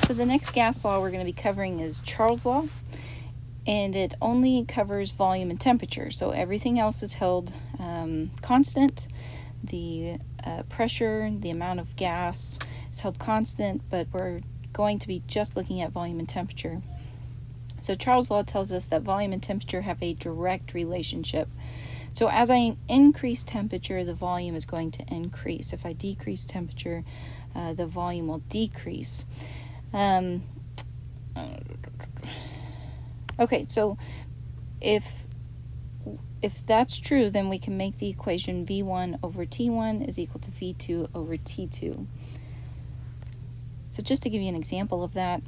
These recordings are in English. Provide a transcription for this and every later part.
So the next gas law we're going to be covering is Charles' law, and it only covers volume and temperature. So everything else is held constant. The pressure, the amount of gas is held constant, but we're going to be just looking at volume and temperature. So Charles' law tells us that volume and temperature have a direct relationship. So as I increase temperature, the volume is going to increase. If I decrease temperature, the volume will decrease. Okay, so if that's true, then we can make the equation V1 over T1 is equal to V2 over T2. So just to give you an example of that,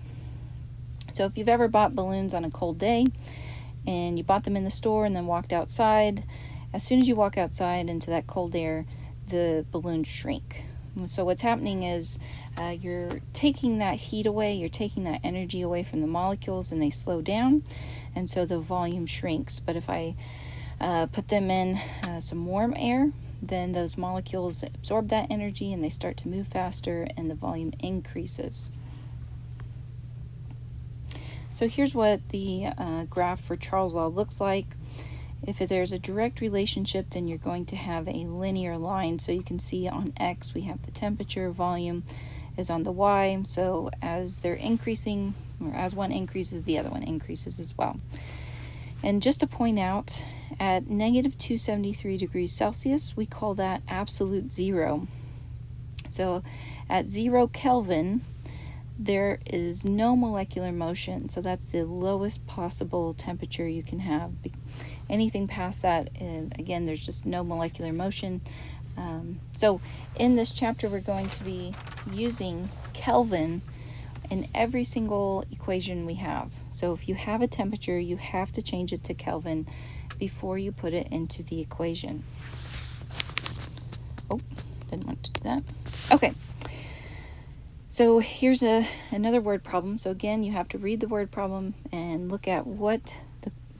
so if you've ever bought balloons on a cold day and you bought them in the store and then walked outside, as soon as you walk outside into that cold air, the balloons shrink. So what's happening is you're taking that heat away, you're taking that energy away from the molecules, and they slow down, and so the volume shrinks. But if I put them in some warm air, then those molecules absorb that energy and they start to move faster and the volume increases. So here's what the graph for Charles' law looks like. If there's a direct relationship, then you're going to have a linear line. So you can see on X we have the temperature, volume is on the Y. So as they're increasing, or as one increases, the other one increases as well. And just to point out, at negative 273 degrees Celsius, we call that absolute zero. So at 0 Kelvin, there is no molecular motion. So that's the lowest possible temperature you can have. Anything past that, again, there's just no molecular motion. So in this chapter, we're going to be using Kelvin in every single equation we have. So if you have a temperature, you have to change it to Kelvin before you put it into the equation. Oh, didn't want to do that. Okay. So here's another word problem. So again, you have to read the word problem and look at what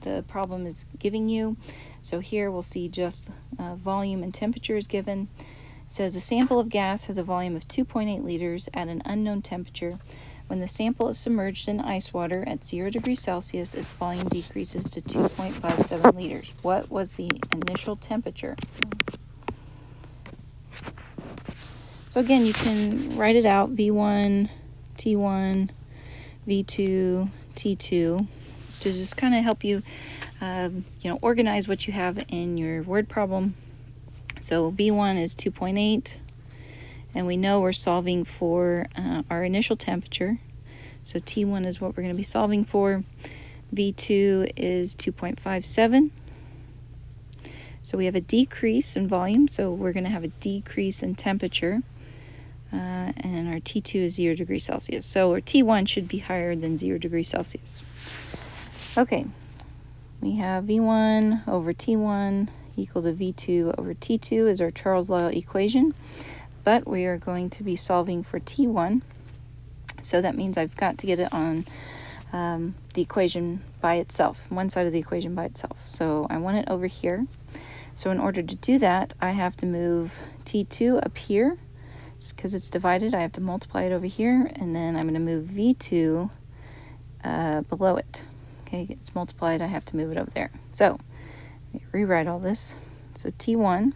the problem is giving you. So here we'll see just volume and temperature is given. It says a sample of gas has a volume of 2.8 liters at an unknown temperature. When the sample is submerged in ice water at 0 degrees Celsius, its volume decreases to 2.57 liters. What was the initial temperature? So again, you can write it out, V1, T1, V2, T2, to just kind of help you, organize what you have in your word problem. So V1 is 2.8, and we know we're solving for our initial temperature. So T1 is what we're going to be solving for. V2 is 2.57. So we have a decrease in volume, so we're going to have a decrease in temperature. And our T2 is 0 degrees Celsius. So our T1 should be higher than 0 degrees Celsius. Okay, we have V1 over T1 equal to V2 over T2 is our Charles' law equation. But we are going to be solving for T1. So that means I've got to get it on the equation by itself, one side of the equation by itself. So I want it over here. So in order to do that, I have to move T2 up here. Because it's divided, I have to multiply it over here, and then I'm going to move V2 below it. Okay, it's multiplied, I have to move it over there. So, let me rewrite all this. So T1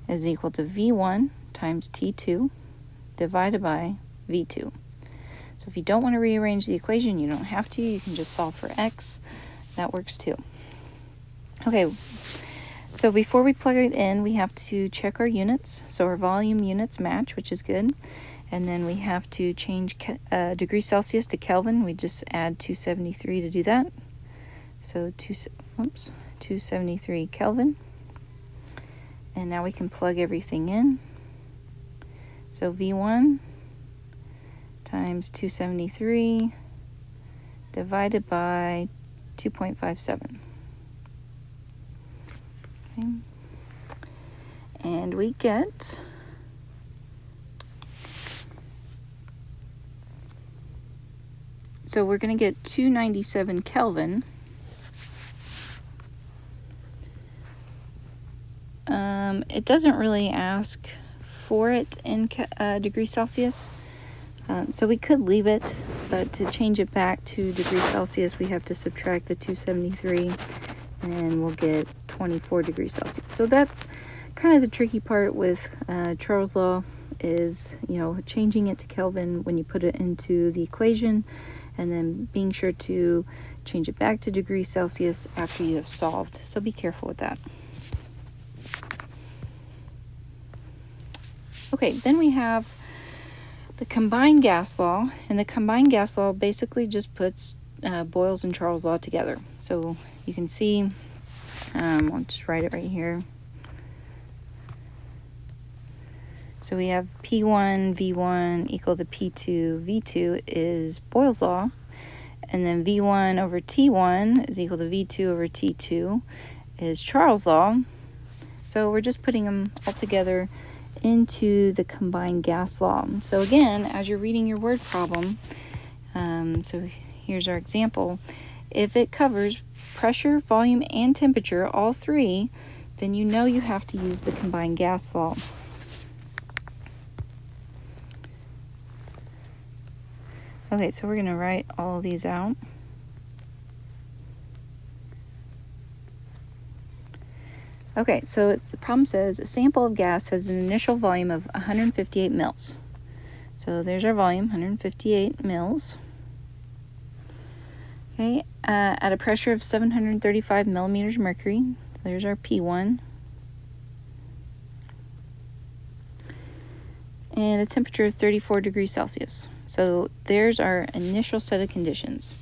is equal to V1 times T2 divided by V2. So if you don't want to rearrange the equation, you don't have to. You can just solve for X. That works too. Okay. So before we plug it in, we have to check our units. So our volume units match, which is good. And then we have to change degrees Celsius to Kelvin. We just add 273 to do that. So 273 Kelvin. And now we can plug everything in. So V1 times 273 divided by 2.57. Okay. And we get so we're going to get 297 Kelvin. It doesn't really ask for it in degrees Celsius. So we could leave it, but to change it back to degrees Celsius, we have to subtract the 273, and we'll get 24 degrees Celsius. So that's kind of the tricky part with Charles' law, is, you know, changing it to Kelvin when you put it into the equation, and then being sure to change it back to degrees Celsius after you have solved. So be careful with that. Okay, then we have the combined gas law, and the combined gas law basically just puts Boyle's and Charles' law together. So you can see, I'll just write it right here. So we have P1 V1 equal to P2 V2 is Boyle's law, and then V1 over T1 is equal to V2 over T2 is Charles' law. So we're just putting them all together into the combined gas law. So again, as you're reading your word problem, so here's our example. If it covers pressure, volume, and temperature, all three, then you know you have to use the combined gas law. Okay, so we're going to write all of these out. Okay, so the problem says a sample of gas has an initial volume of 158 mils. So there's our volume, 158 mils. Okay, at a pressure of 735 millimeters mercury. So there's our P1. And a temperature of 34 degrees Celsius. So there's our initial set of conditions.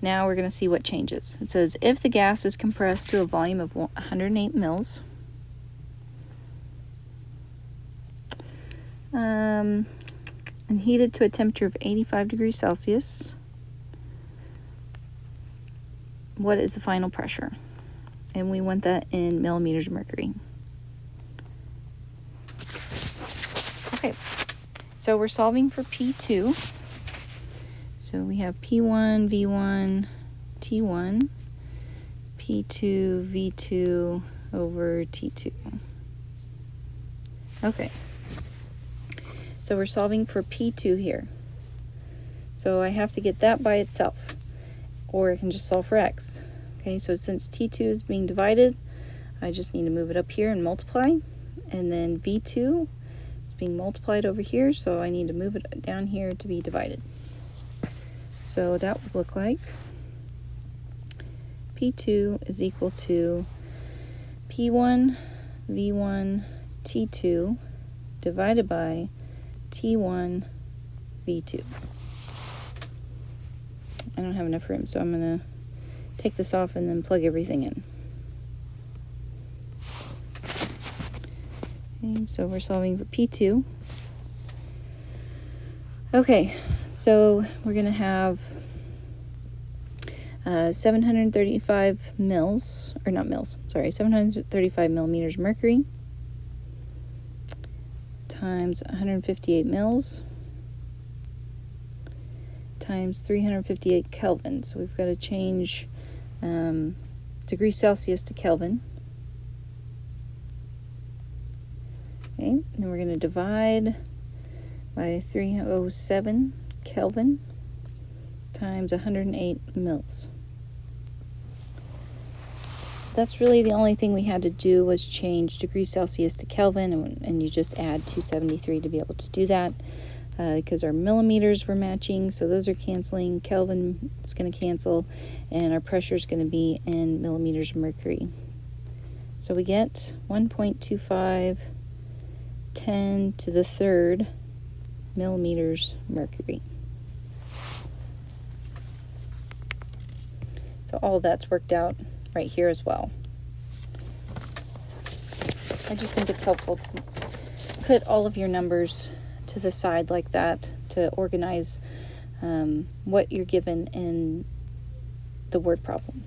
Now we're going to see what changes. It says if the gas is compressed to a volume of 108 mils, and heated to a temperature of 85 degrees Celsius, what is the final pressure? And we want that in millimeters of mercury. Okay, so we're solving for P2. So we have P1, V1, T1, P2, V2 over T2. Okay. So we're solving for P2 here. So I have to get that by itself, or I can just solve for X. Okay, so since T2 is being divided, I just need to move it up here and multiply. And then V2 is being multiplied over here, so I need to move it down here to be divided. So that would look like P2 is equal to P1, V1, T2 divided by T1, V2. I don't have enough room, so I'm going to take this off and then plug everything in. Okay, so we're solving for P2. Okay, so we're going to have 735 mils, or not mils, sorry, 735 millimeters mercury times 158 mils times 358 Kelvin. So we've got to change degrees Celsius to Kelvin. Okay, then we're going to divide by 307 Kelvin times 108 mils. So that's really the only thing we had to do, was change degrees Celsius to Kelvin, and you just add 273 to be able to do that, because our millimeters were matching, so those are canceling. Kelvin is going to cancel, and our pressure is going to be in millimeters of mercury. So we get 1.25 10 to the third millimeters mercury. So all of that's worked out right here as well. I just think it's helpful to put all of your numbers to the side like that to organize what you're given in the word problem.